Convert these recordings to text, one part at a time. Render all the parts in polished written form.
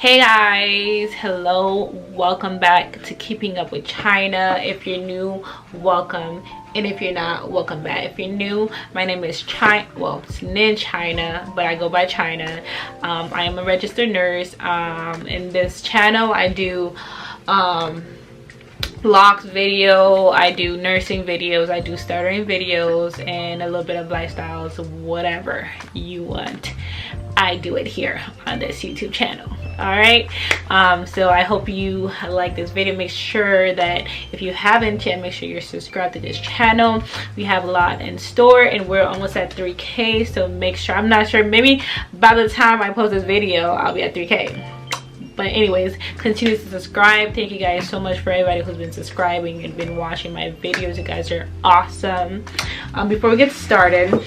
Hey guys, hello, welcome back to Keeping Up with China. If you're new, welcome, and if you're not, welcome back. If you're new, my name is China. Well, it's Nin China, but I go by China. I am a registered nurse. In this channel I do Locs video, I do nursing videos, I do stuttering videos, and a little bit of lifestyles. Whatever you want, I do it here on this YouTube channel. All right, so I hope you like this video. Make sure that if you haven't yet, make sure you're subscribed to this channel. We have a lot in store and we're almost at 3K, so make sure, I'm not sure, maybe by the time I post this video I'll be at 3K. But anyways, continue to subscribe. Thank you guys so much for everybody who's been subscribing and been watching my videos. You guys are awesome. Before we get started,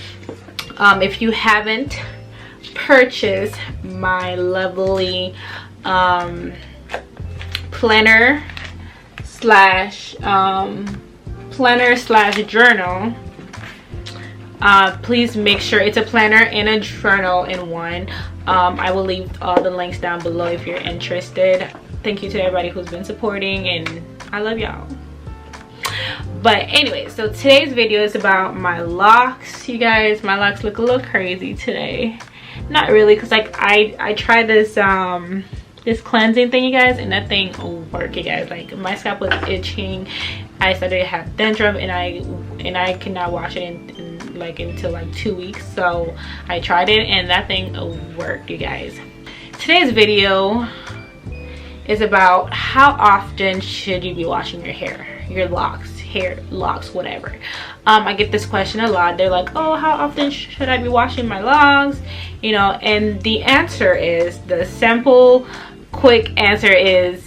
if you haven't purchased my lovely planner slash journal, please make sure it's a planner and a journal in one. I will leave all the links down below if you're interested. Thank you to everybody who's been supporting, and I love y'all. But anyway, so today's video is about my locks. You guys, my locks look a little crazy today. Not really, because like I tried this this cleansing thing, you guys, and that thing worked, you guys. Like my scalp was itching. I started to have dandruff, and I cannot wash it until like 2 weeks. So I tried it and that thing worked, you guys. Today's video is about how often should you be washing your hair, your locks, hair, locks, whatever. I get this question a lot. They're like, oh, how often should I be washing my locks, you know? And the answer is, the simple quick answer is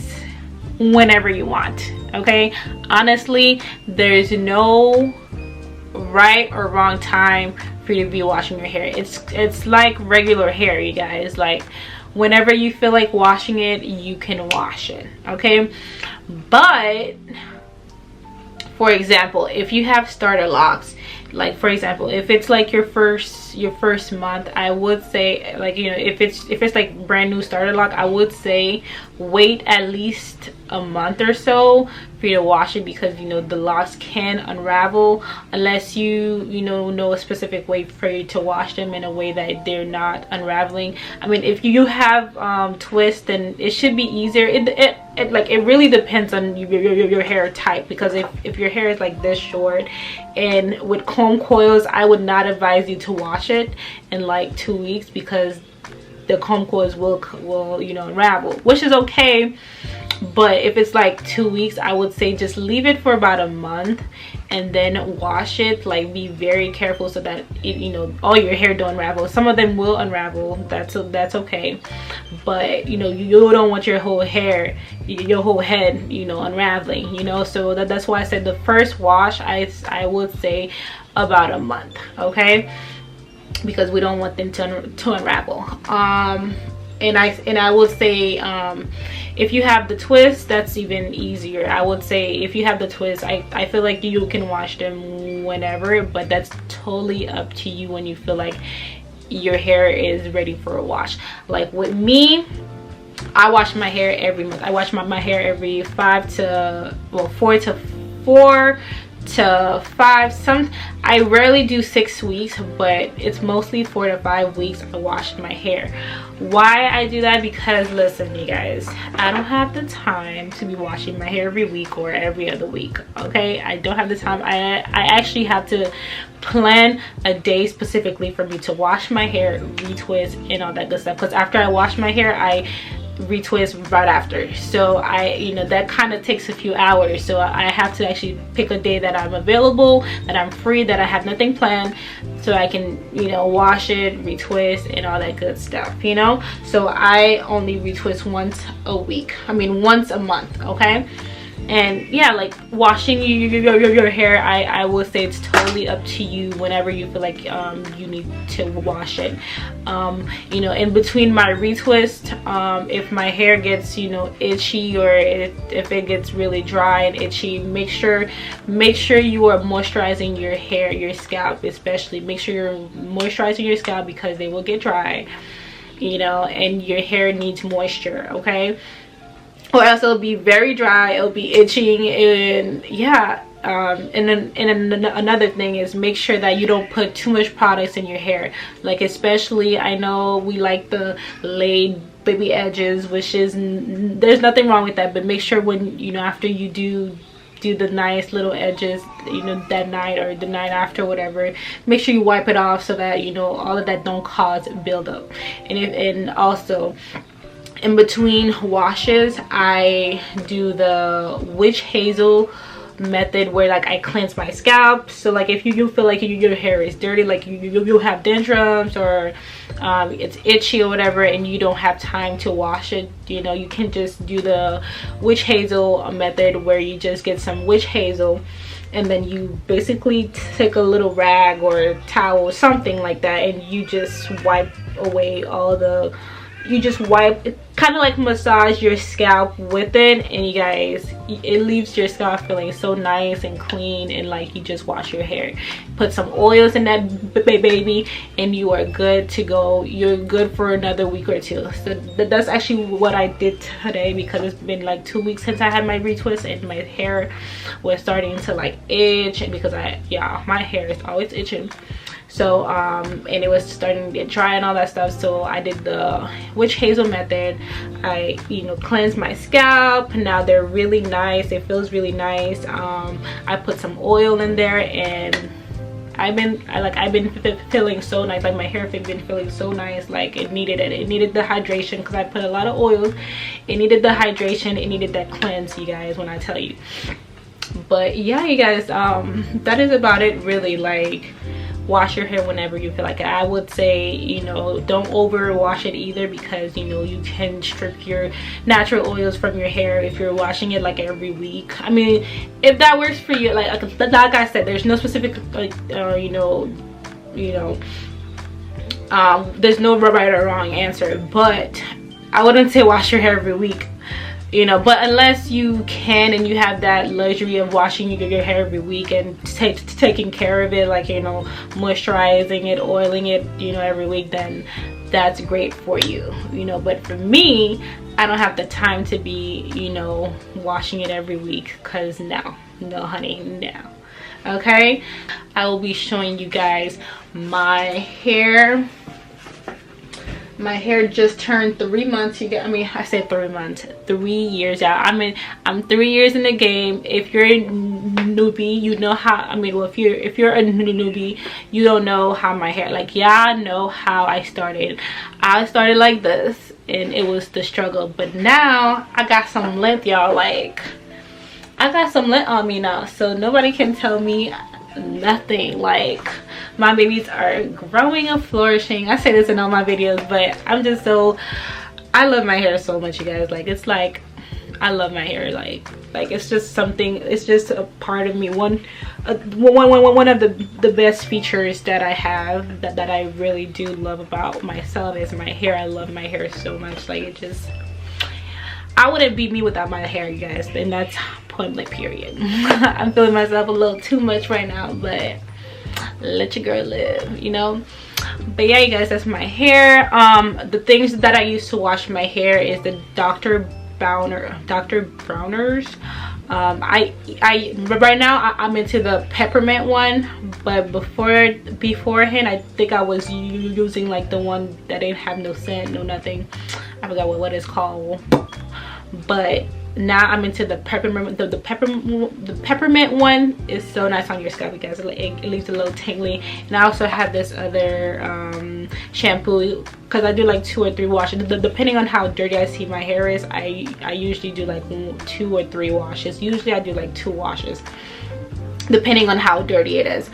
whenever you want. Okay, honestly, there's no right or wrong time for you to be washing your hair. It's like regular hair, you guys. Like whenever you feel like washing it, you can wash it. Okay, but for example, if you have starter locks, like for example, if it's like your first month, I would say, like, you know, if it's like brand new starter lock, I would say wait at least a month or so for you to wash it, because you know the locks can unravel unless you know a specific way for you to wash them in a way that they're not unraveling. I mean, if you have twists, then it should be easier. It really depends on your hair type, because if your hair is like this short and with comb coils, I would not advise you to wash it in like 2 weeks, because the comb coils will you know, unravel, which is okay. But if it's like 2 weeks, I would say just leave it for about a month and then wash it. Like be very careful so that it, you know, all your hair don't unravel. Some of them will unravel, that's okay, but you know, you don't want your whole hair, your whole head, you know, unraveling, you know. So that's why I said the first wash, I would say about a month, okay, because we don't want them to unravel. And I would say if you have the twist, that's even easier. I would say if you have the twist, I feel like you can wash them whenever, but that's totally up to you when you feel like your hair is ready for a wash. Like with me, I wash my hair every month. I wash my hair every 4 to 5. I rarely do 6 weeks, but it's mostly 4 to 5 weeks I wash my hair. Why I do that? Because listen, you guys, I don't have the time to be washing my hair every week or every other week. Okay, I don't have the time. I actually have to plan a day specifically for me to wash my hair, retwist, and all that good stuff, because after I wash my hair, I retwist right after. So you know, that kind of takes a few hours. So I have to actually pick a day that I'm available, that I'm free, that I have nothing planned, so I can, you know, wash it, retwist, and all that good stuff, you know. So I only retwist once a week, I mean once a month, okay. And yeah, like washing your hair, I would say it's totally up to you whenever you feel like you need to wash it. You know, in between my retwist, if my hair gets, you know, itchy, or if it gets really dry and itchy, make sure you are moisturizing your hair, your scalp especially. Make sure you're moisturizing your scalp, because they will get dry. you know, and your hair needs moisture, okay? Or else it'll be very dry, it'll be itching, and yeah. And then another thing is, make sure that you don't put too much products in your hair. Like, especially, I know we like the laid baby edges, which is, there's nothing wrong with that, but make sure when, you know, after you do the nice little edges, you know, that night or the night after, whatever, make sure you wipe it off so that, you know, all of that don't cause buildup. And also, in between washes, I do the witch hazel method, where like I cleanse my scalp. So like if you feel like your hair is dirty, like you have tantrums, or it's itchy or whatever, and you don't have time to wash it, you know, you can just do the witch hazel method, where you just get some witch hazel, and then you basically take a little rag or towel or something like that, and you just wipe away all the, you just wipe it, kind of like massage your scalp with it, and you guys, it leaves your scalp feeling so nice and clean, and like you just wash your hair. Put some oils in that baby, and you are good to go. You're good for another week or two. So that's actually what I did today, because it's been like 2 weeks since I had my retwist, and my hair was starting to like itch, and because my hair is always itching. So and it was starting to get dry and all that stuff. So I did the witch hazel method. I, you know, cleansed my scalp. Now they're really nice, it feels really nice. I put some oil in there, and I've been feeling so nice. Like, my hair has been feeling so nice. Like, it needed it. It needed the hydration, because I put a lot of oils. It needed the hydration, it needed that cleanse, you guys, when I tell you. But yeah, you guys, that is about it, really. Like, wash your hair whenever you feel like it. I would say, you know, don't over wash it either, because, you know, you can strip your natural oils from your hair if you're washing it like every week. I mean, if that works for you, like I said, there's no specific like there's no right or wrong answer, but I wouldn't say wash your hair every week, you know. But unless you can, and you have that luxury of washing your hair every week and taking care of it, like, you know, moisturizing it, oiling it, you know, every week, then that's great for you, you know. But for me, I don't have the time to be, you know, washing it every week, because no honey, no. Okay, I will be showing you guys my hair. My hair just turned 3 months. You get, I mean, I said 3 months, 3 years out. I mean, I'm 3 years in the game. If you're a newbie, you know how, I mean, well, if you're a newbie, you don't know how my hair, like, yeah, I know how I started. I started like this, and it was the struggle. But now I got some length, y'all. Like, I got some length on me now, so nobody can tell me nothing. Like, my babies are growing and flourishing. I say this in all my videos, but I'm just so, I love my hair so much, you guys. Like, it's like, I love my hair. Like it's just something, it's just a part of me. One of the best features that I have, that I really do love about myself, is my hair. I love my hair so much. Like, it just, I wouldn't be me without my hair, you guys, and that's point blank period. I'm feeling myself a little too much right now, but let your girl live, you know. But yeah, you guys, that's my hair. The things that I use to wash my hair is the Dr.bronners. Right now I'm into the peppermint one, but beforehand I think I was using like the one that didn't have no scent, no nothing. I forgot what it's called, but now I'm into the peppermint. The peppermint one is so nice on your scalp, you guys. It leaves a little tingly. And I also have this other shampoo, because I do like 2 or 3 washes. Depending on how dirty I see my hair is, I usually do like 2 or 3 washes. Usually I do like 2 washes, depending on how dirty it is.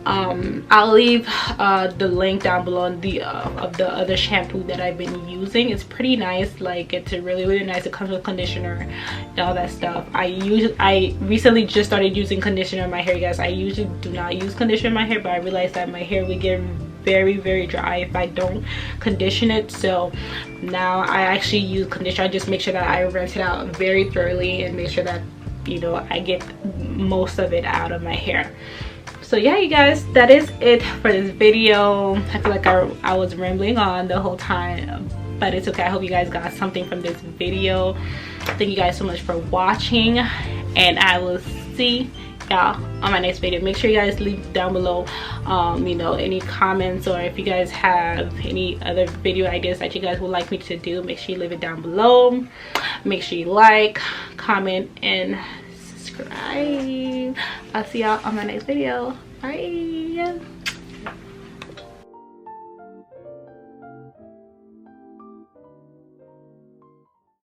I'll leave the link down below of the other shampoo that I've been using. It's pretty nice. Like, it's really nice. It comes with conditioner and all that stuff. I recently just started using conditioner in my hair, guys. I usually do not use conditioner in my hair, but I realized that my hair would get very dry if I don't condition it. So now I actually use conditioner. I just make sure that I rinse it out very thoroughly and make sure that, you know, I get most of it out of my hair. So yeah, you guys, that is it for this video. I feel like I was rambling on the whole time, but it's okay. I hope you guys got something from this video. Thank you guys so much for watching, and I will see y'all on my next video. Make sure you guys leave down below you know, any comments, or if you guys have any other video ideas that you guys would like me to do, make sure you leave it down below. Make sure you like, comment, and subscribe. I'll see y'all on my next video. Bye.